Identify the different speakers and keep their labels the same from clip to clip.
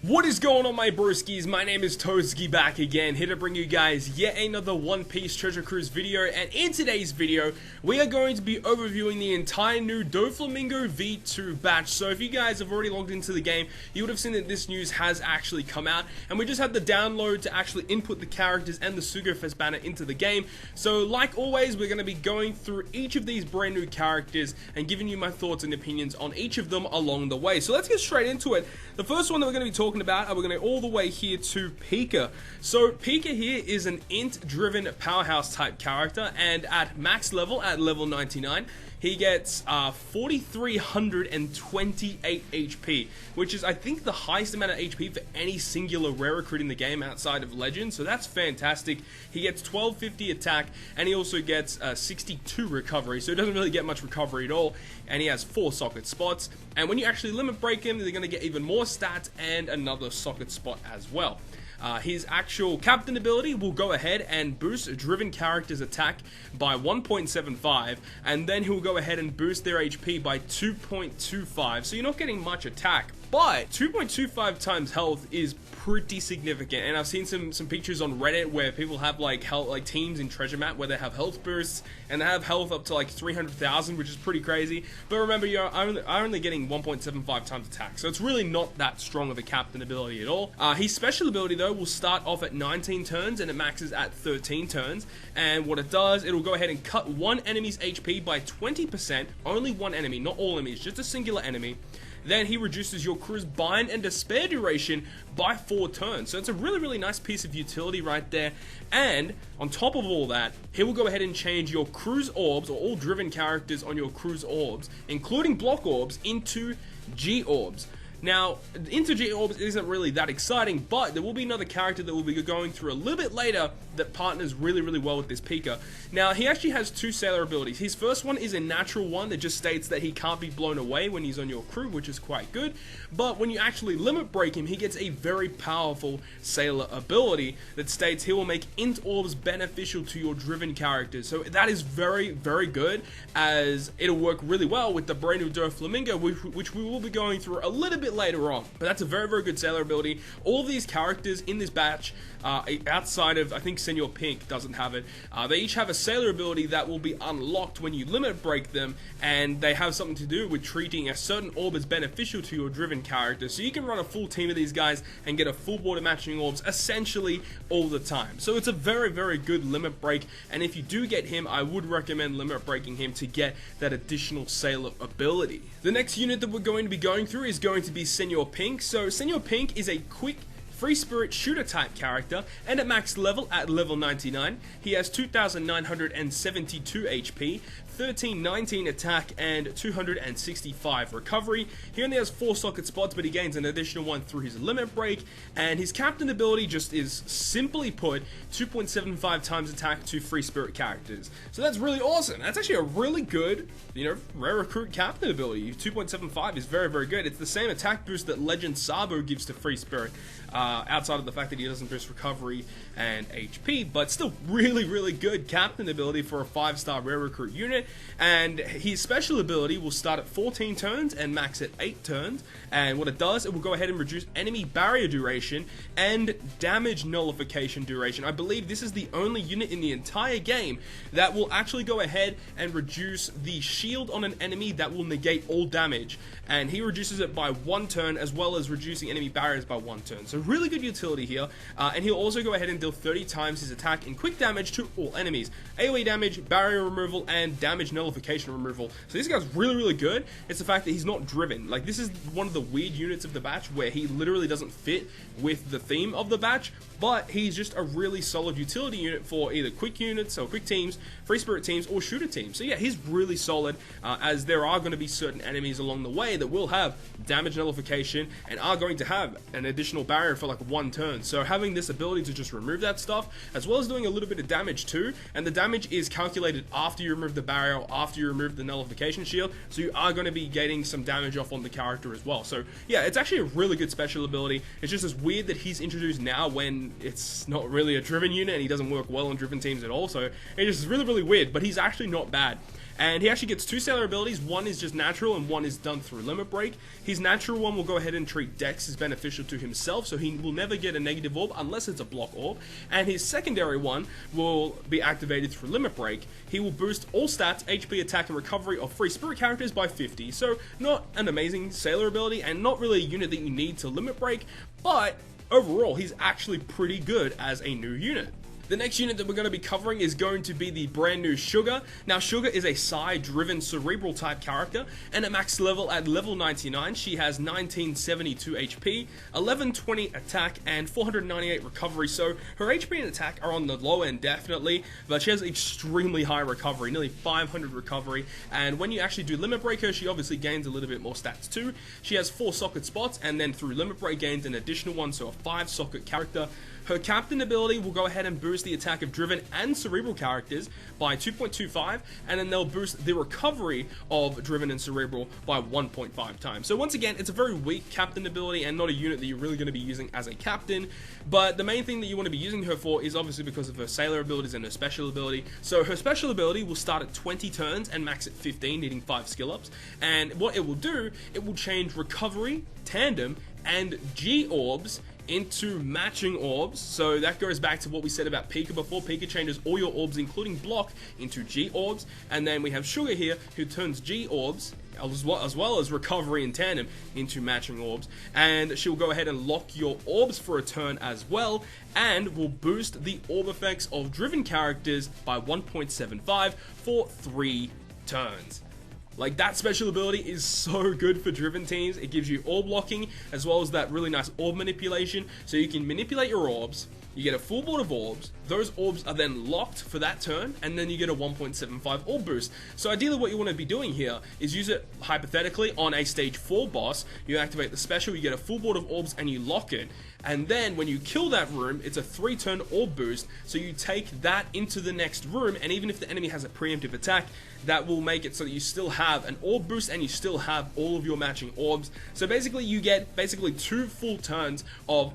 Speaker 1: What is going on, my broskiis? My name is Toski, back again, here to bring you guys yet another One Piece Treasure Cruise video. And in today's video, we are going to be overviewing the entire new Doflamingo V2 batch. So if you guys have already logged into the game, you would have seen that this news has actually come out, and we just had the download to actually input the characters and the Sugofest banner into the game. So like always, we're going to be going through each of these brand new characters and giving you my thoughts and opinions on each of them along the way. So let's get straight into it. The first one that we're going to be talking about, we're going to go all the way here to Pica. So Pica here is an int-driven powerhouse type character, and at max level, at level 99, he gets 4,328 HP, which is, I think, the highest amount of HP for any singular rare recruit in the game outside of Legend, so that's fantastic. He gets 1250 attack, and he also gets 62 recovery, so he doesn't really get much recovery at all, and he has 4 socket spots, and when you actually limit break him, they're going to get even more stats and another socket spot as well. His actual captain ability will go ahead and boost driven characters' attack by 1.75, and then he'll go ahead and boost their HP by 2.25, so you're not getting much attack, but 2.25 times health is pretty significant. And I've seen some pictures on Reddit where people have like teams in Treasure Map where they have health boosts, and they have health up to like 300,000, which is pretty crazy. But remember, you're only getting 1.75 times attack, so it's really not that strong of a captain ability at all. His special ability though will start off at 19 turns and it maxes at 13 turns, and what it does, it'll go ahead and cut one enemy's HP by 20%, only one enemy, not all enemies, just a singular enemy. Then he reduces your crew's bind and despair duration by 4 turns. So it's a really nice piece of utility right there. And on top of all that, he will go ahead and change your crew's orbs, or all driven characters on your crew's orbs, including block orbs, into G orbs. Now, into G orbs isn't really that exciting, but there will be another character that we'll be going through a little bit later that partners really well with this Pica. Now, he actually has 2 sailor abilities. His first one is a natural one that just states that he can't be blown away when he's on your crew, which is quite good. But when you actually limit break him, he gets a very powerful sailor ability that states he will make int orbs beneficial to your driven characters. So that is very good, as it'll work really well with the brand new Doflamingo, which we will be going through a little bit later on. But that's a very good sailor ability. All of these characters in this batch, outside of, I think Senor Pink doesn't have it, they each have a sailor ability that will be unlocked when you limit break them, and they have something to do with treating a certain orb as beneficial to your driven character. So you can run a full team of these guys and get a full border matching orbs essentially all the time. So it's a very good limit break, and if you do get him, I would recommend limit breaking him to get that additional sailor ability. The next unit that we're going to be going through is going to be Senor Pink. So Senor Pink is a quick free spirit shooter type character, and at max level, at level 99, he has 2,972 HP, 1319 attack, and 265 recovery. He only has 4 socket spots, but he gains an additional one through his limit break, and his captain ability just is, simply put, 2.75 times attack to free spirit characters. So that's really awesome. That's actually a really good, rare recruit captain ability. 2.75 is very good. It's the same attack boost that Legend Sabo gives to free spirit, outside of the fact that he doesn't boost recovery and HP, but still really good captain ability for a 5-star rare recruit unit. And his special ability will start at 14 turns and max at 8 turns, and what it does, it will go ahead and reduce enemy barrier duration and damage nullification duration. I believe this is the only unit in the entire game that will actually go ahead and reduce the shield on an enemy that will negate all damage, and he reduces it by 1 turn, as well as reducing enemy barriers by 1 turn. So really good utility here, and he'll also go ahead and deal 30 times his attack in quick damage to all enemies, AoE damage, barrier removal, and damage nullification removal. So this guy's really good. It's the fact that he's not driven. Like, this is one of the weird units of the batch where he literally doesn't fit with the theme of the batch, but he's just a really solid utility unit for either quick units, or quick teams, free spirit teams, or shooter teams. So yeah, he's really solid, as there are going to be certain enemies along the way that will have damage nullification and are going to have an additional barrier for like 1 turn. So having this ability to just remove that stuff, as well as doing a little bit of damage too, and the damage is calculated after you remove the barrier, after you remove the nullification shield, so you are going to be getting some damage off on the character as well. So yeah, it's actually a really good special ability. It's just as weird that he's introduced now when it's not really a driven unit and he doesn't work well on driven teams at all. So it just is really weird, but he's actually not bad. And he actually gets 2 sailor abilities. One is just natural and one is done through limit break. His natural one will go ahead and treat Dex as beneficial to himself, so he will never get a negative orb unless it's a block orb. And his secondary one will be activated through limit break. He will boost all stats, HP, attack, and recovery of free spirit characters by 50. So not an amazing sailor ability and not really a unit that you need to limit break, but overall he's actually pretty good as a new unit. The next unit that we're going to be covering is going to be the brand new Sugar. Now, Sugar is a Psi-driven Cerebral type character, and at max level at level 99, she has 1972 HP, 1120 attack, and 498 recovery. So her HP and attack are on the low end definitely, but she has extremely high recovery, nearly 500 recovery. And when you actually do Limit Break her, she obviously gains a little bit more stats too. She has 4 socket spots, and then through Limit Break gains an additional one, so a 5 socket character. Her captain ability will go ahead and boost the attack of driven and cerebral characters by 2.25, and then they'll boost the recovery of driven and cerebral by 1.5 times. So once again, it's a very weak captain ability and not a unit that you're really going to be using as a captain, but the main thing that you want to be using her for is obviously because of her sailor abilities and her special ability. So her special ability will start at 20 turns and max at 15, needing 5 skill ups, and what it will do, it will change recovery, tandem, and G orbs into matching orbs. So that goes back to what we said about Pica before. Pica changes all your orbs, including block, into G orbs, and then we have Sugar here, who turns G orbs as well as recovery and tandem into matching orbs, and she'll go ahead and lock your orbs for a turn as well, and will boost the orb effects of driven characters by 1.75 for 3 turns. Like, that special ability is so good for driven teams. It gives you orb locking as well as that really nice orb manipulation. So you can manipulate your orbs, you get a full board of orbs, those orbs are then locked for that turn, and then you get a 1.75 orb boost. So ideally what you want to be doing here is use it hypothetically on a stage 4 boss. You activate the special, you get a full board of orbs, and you lock it. And then when you kill that room, it's a 3-turn orb boost, so you take that into the next room, and even if the enemy has a preemptive attack, that will make it so that you still have an orb boost and you still have all of your matching orbs. So basically you get 2 full turns of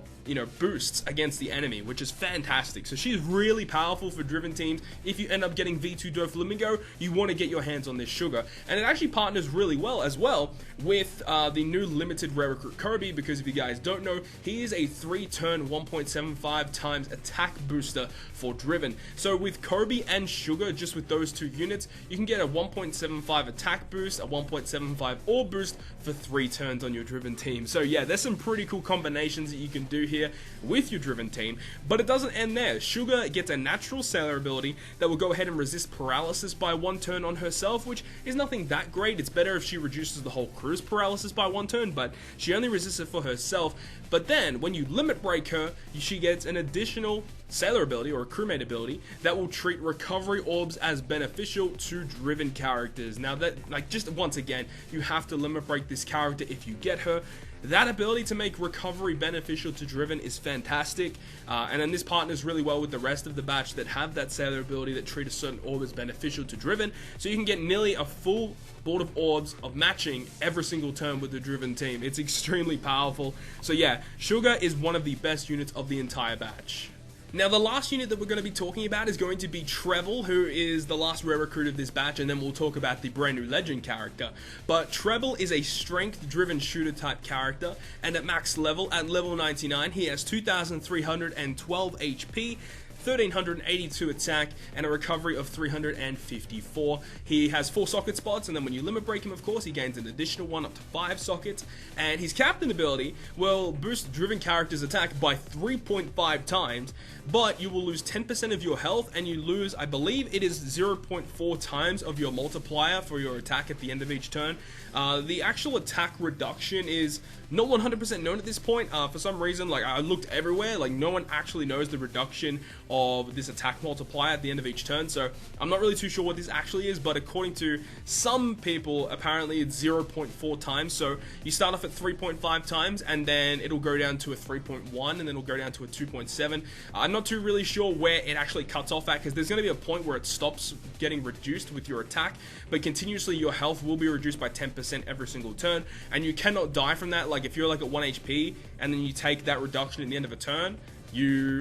Speaker 1: boosts against the enemy, which is fantastic. So she's really powerful for driven teams. If you end up getting V2 Doflamingo, you want to get your hands on this Sugar. And it actually partners really well as well with the new limited rare recruit Kirby, because if you guys don't know, he is a 3-turn 1.75 times attack booster for driven. So with Kirby and Sugar, just with those 2 units, you can get a 1.75 attack boost, a 1.75 orb boost for 3 turns on your driven team. So yeah, there's some pretty cool combinations that you can do here with your driven team, but it doesn't end there. Sugar gets a natural sailor ability that will go ahead and resist paralysis by 1 turn on herself, which is nothing that great. It's better if she reduces the whole crew's paralysis by 1 turn, but she only resists it for herself. But then when you limit break her, she gets an additional sailor ability or a crewmate ability that will treat recovery orbs as beneficial to driven characters. Now that, like, just once again, you have to limit break this character if you get her. That ability to make recovery beneficial to driven is fantastic, and then this partners really well with the rest of the batch that have that sailor ability that treat a certain orb as beneficial to driven, so you can get nearly a full board of orbs of matching every single turn with the driven team. It's extremely powerful. So yeah, Sugar is one of the best units of the entire batch. Now, the last unit that we're going to be talking about is going to be Trebol, who is the last rare recruit of this batch, and then we'll talk about the brand new legend character. But Trebol is a strength-driven shooter type character, and at max level, at level 99, he has 2,312 HP, 1,382 attack, and a recovery of 354. He has 4 socket spots, and then when you limit break him, of course, he gains an additional one up to 5 sockets. And his captain ability will boost driven characters' attack by 3.5 times, but you will lose 10% of your health, and you lose, I believe it is 0.4 times of your multiplier for your attack at the end of each turn. The actual attack reduction is not 100% known at this point. For some reason, like, I looked everywhere, like, no one actually knows the reduction of this attack multiplier at the end of each turn, so I'm not really too sure what this actually is, but according to some people, apparently it's 0.4 times, so you start off at 3.5 times, and then it'll go down to a 3.1, and then it'll go down to a 2.7. I'm not too really sure where it actually cuts off at, because there's going to be a point where it stops getting reduced with your attack, but continuously your health will be reduced by 10% every single turn, and you cannot die from that. Like, if you're like at 1 HP, and then you take that reduction at the end of a turn,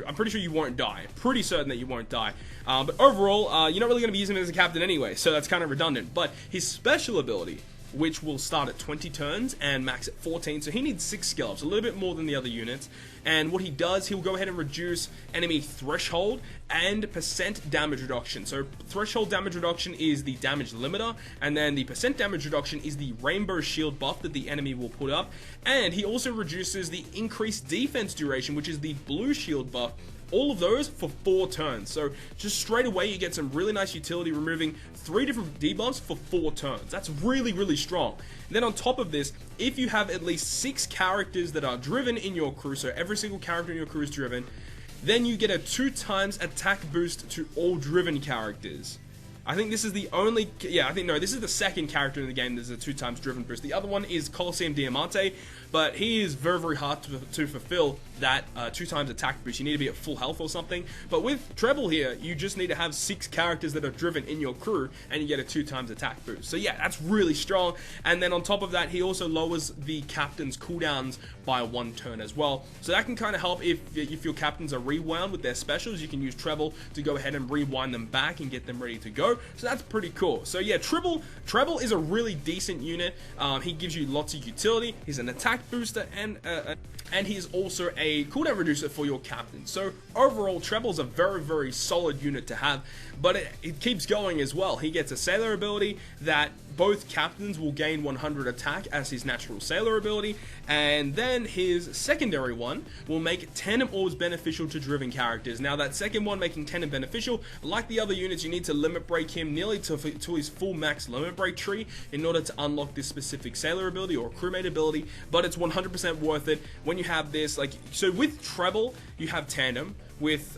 Speaker 1: I'm pretty sure you won't die. Pretty certain that you won't die. But overall, you're not really going to be using him as a captain anyway, so that's kind of redundant. But his special ability, which will start at 20 turns and max at 14, so he needs 6 skill ups, a little bit more than the other units. And what he does, he'll go ahead and reduce enemy threshold and percent damage reduction. So threshold damage reduction is the damage limiter, and then the percent damage reduction is the rainbow shield buff that the enemy will put up. And he also reduces the increased defense duration, which is the blue shield buff. All of those for 4 turns. So just straight away you get some really nice utility, removing 3 different debuffs for 4 turns. That's really, really strong. And then on top of this, if you have at least 6 characters that are driven in your crew, so every single character in your crew is driven, then you get a 2 times attack boost to all driven characters. I think this is the only, this is the second character in the game that's a 2 times driven boost. The other one is Colosseum Diamante, but he is very, very hard to fulfill that 2 times attack boost. You need to be at full health or something. But with Trebol here, you just need to have 6 characters that are driven in your crew, and you get a 2 times attack boost. So yeah, that's really strong. And then on top of that, he also lowers the captain's cooldowns by 1 turn as well. So that can kind of help if your captains are rewound with their specials. You can use Trebol to go ahead and rewind them back and get them ready to go. So that's pretty cool. So yeah, Trebol is a really decent unit. He gives you lots of utility. He's an attack booster, and he's also a cooldown reducer for your captain. So overall, Trebol's a very, very solid unit to have, but it keeps going as well. He gets a sailor ability that both captains will gain 100 attack as his natural sailor ability, and then his secondary one will make 10 orbs beneficial to driven characters. Now that second one making 10 beneficial, like the other units, you need to limit break him nearly to his full max limit break tree in order to unlock this specific sailor ability or crewmate ability, but it's 100% worth it when you have this. So with Trebol you have tandem, with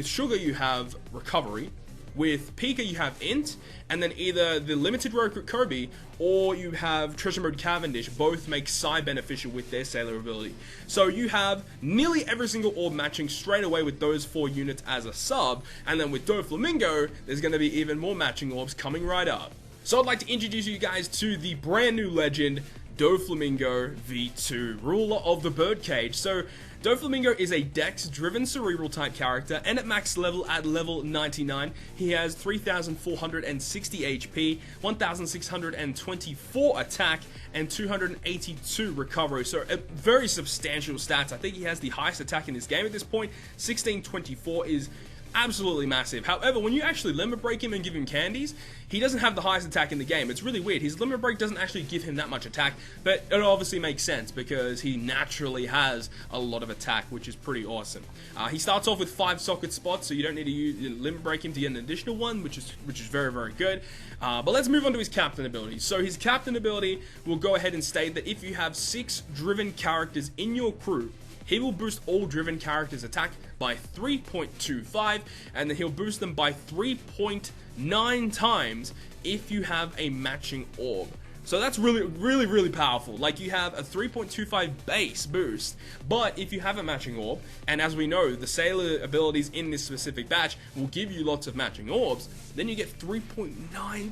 Speaker 1: Sugar you have recovery, with Pica you have int, and then either the limited recruit Kirby or you have Treasure Mode Cavendish. Both make Psi beneficial with their sailor ability. So you have nearly every single orb matching straight away with those 4 units as a sub, and then with Doflamingo there's going to be even more matching orbs coming right up. So I'd like to introduce you guys to the brand new legend, Doflamingo V2, ruler of the birdcage. So Doflamingo is a dex-driven cerebral type character, and at max level, at level 99, he has 3,460 HP, 1,624 attack, and 282 recovery. So very substantial stats. I think he has the highest attack in this game at this point. 1624 is absolutely massive. However, when you actually limit break him and give him candies, he doesn't have the highest attack in the game. It's really weird. His limit break doesn't actually give him that much attack, but it obviously makes sense because he naturally has a lot of attack, which is pretty awesome. He starts off with 5 socket spots, so you don't need to limit break him to get an additional one, which is very, very good. But let's move on to his captain ability. So his captain ability will go ahead and state that if you have 6 driven characters in your crew, he will boost all driven characters' attack by 3.25, and then he'll boost them by 3.9 times if you have a matching orb. So that's really powerful. Like, you have a 3.25 base boost, but if you have a matching orb, and as we know, the sailor abilities in this specific batch will give you lots of matching orbs, then you get 3.9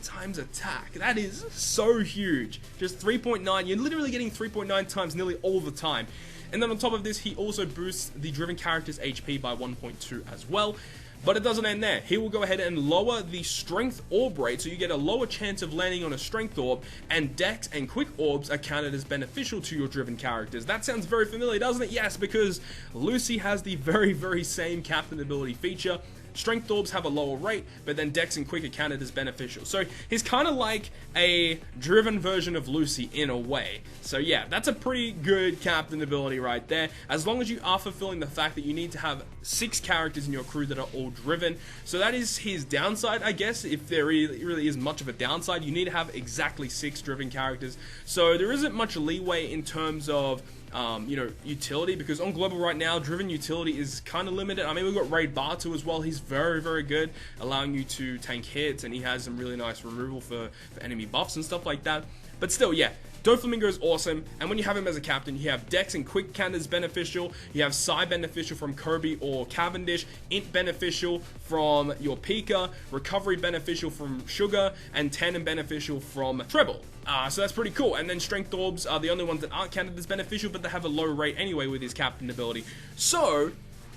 Speaker 1: times attack. That is so huge. Just 3.9, you're literally getting 3.9 times nearly all the time. And then on top of this, he also boosts the driven character's HP by 1.2 as well. But it doesn't end there. He will go ahead and lower the strength orb rate, so you get a lower chance of landing on a strength orb, and dex and quick orbs are counted as beneficial to your driven characters. That sounds very familiar, doesn't it? Yes, because Lucy has the very same captain ability feature. Strength orbs have a lower rate, but then dex and quick are counted as beneficial. So he's kind of like a driven version of Lucy in a way. So yeah, that's a pretty good captain ability right there, as long as you are fulfilling the fact that you need to have 6 characters in your crew that are all driven. So that is his downside, I guess. If there really is much of a downside, you need to have exactly 6 driven characters. So there isn't much leeway in terms of utility, because on global right now, driven utility is kind of limited. I mean, we've got Raid Bartu as well. He's very good, allowing you to tank hits, and he has some really nice removal for enemy buffs and stuff like that. But still, yeah, Doflamingo is awesome, and when you have him as a captain, you have dex and quick counters beneficial, you have Psi beneficial from Kirby or Cavendish, int beneficial from your Pica, recovery beneficial from Sugar, and tandem beneficial from Trebol. So that's pretty cool. And then strength orbs are the only ones that aren't counted as beneficial, but they have a low rate anyway with his captain ability. So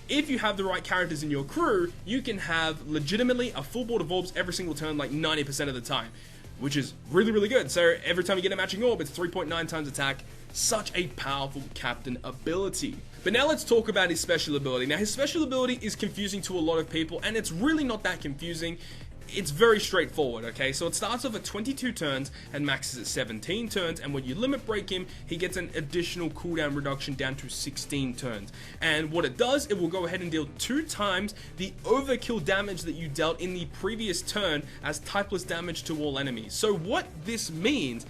Speaker 1: if you have the right characters in your crew, you can have legitimately a full board of orbs every single turn, like 90% of the time, which is really, really good. So every time you get a matching orb, it's 3.9 times attack. Such a powerful captain ability. But now let's talk about his special ability. Now his special ability is confusing to a lot of people, and it's really not that confusing. It's very straightforward, okay? So it starts off at 22 turns and maxes at 17 turns, and when you limit break him, he gets an additional cooldown reduction down to 16 turns. And what it does, it will go ahead and deal 2 times the overkill damage that you dealt in the previous turn as typeless damage to all enemies. So what this means,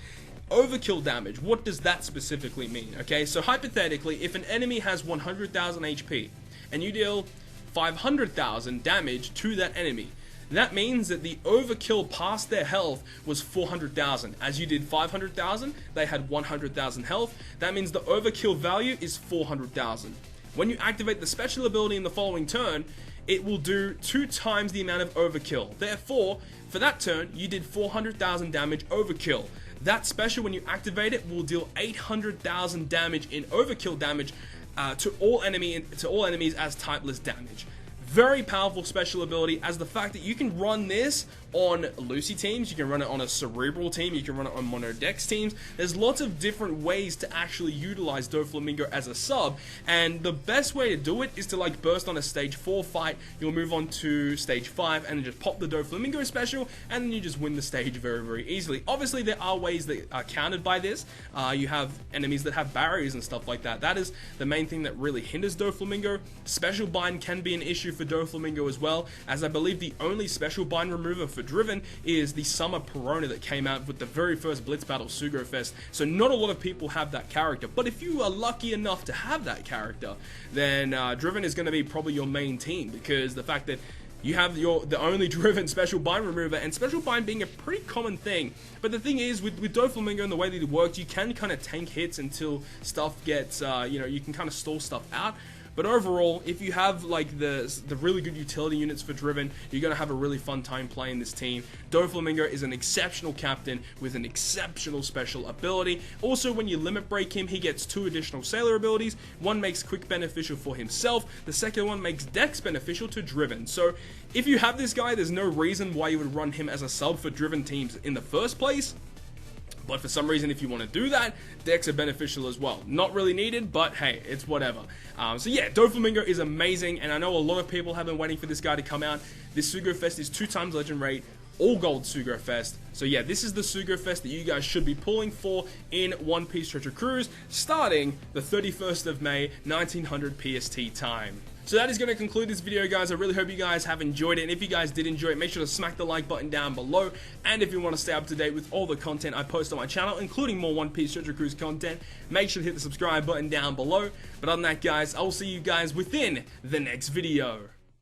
Speaker 1: overkill damage, what does that specifically mean? Okay, so hypothetically, if an enemy has 100,000 HP and you deal 500,000 damage to that enemy, that means that the overkill past their health was 400,000. As you did 500,000, they had 100,000 health. That means the overkill value is 400,000. When you activate the special ability in the following turn, it will do 2 times the amount of overkill. Therefore, for that turn, you did 400,000 damage overkill. That special, when you activate it, will deal 800,000 damage in overkill damage to all enemies as typeless damage. Very powerful special ability, as the fact that you can run this on Lucy teams, you can run it on a Cerebral team, you can run it on Mono Dex teams. There's lots of different ways to actually utilize Doflamingo as a sub, and the best way to do it is to like burst on a stage 4 fight. You'll move on to stage 5 and just pop the Doflamingo special, and then you just win the stage very, very easily. Obviously, there are ways that are countered by this. You have enemies that have barriers and stuff like that. That is the main thing that really hinders Doflamingo. Special bind can be an issue for Doflamingo as well, as I believe the only special bind remover for Driven is the Summer Perona that came out with the very first Blitz Battle Sugo Fest. So not a lot of people have that character, but if you are lucky enough to have that character, then Driven is going to be probably your main team, because the fact that you have the only Driven special bind remover, and special bind being a pretty common thing. But the thing is, with Doflamingo and the way that it works, you can kind of tank hits until stuff gets, you can kind of stall stuff out. But overall, if you have like the really good utility units for Driven, you're going to have a really fun time playing this team. Doflamingo is an exceptional captain with an exceptional special ability. Also, when you limit break him, he gets 2 additional sailor abilities. One makes quick beneficial for himself. The second one makes dex beneficial to Driven. So if you have this guy, there's no reason why you would run him as a sub for Driven teams in the first place. But for some reason, if you want to do that, decks are beneficial as well. Not really needed, but hey, it's whatever. So yeah, Doflamingo is amazing, and I know a lot of people have been waiting for this guy to come out. This Sugo Fest is 2 times Legend rate, all gold Sugo Fest. So yeah, this is the Sugo Fest that you guys should be pulling for in One Piece Treasure Cruise, starting the 31st of May, 1900 PST time. So that is going to conclude this video, guys. I really hope you guys have enjoyed it, and if you guys did enjoy it, make sure to smack the like button down below, and if you want to stay up to date with all the content I post on my channel, including more One Piece Treasure Cruise content, make sure to hit the subscribe button down below. But other than that, guys, I will see you guys within the next video.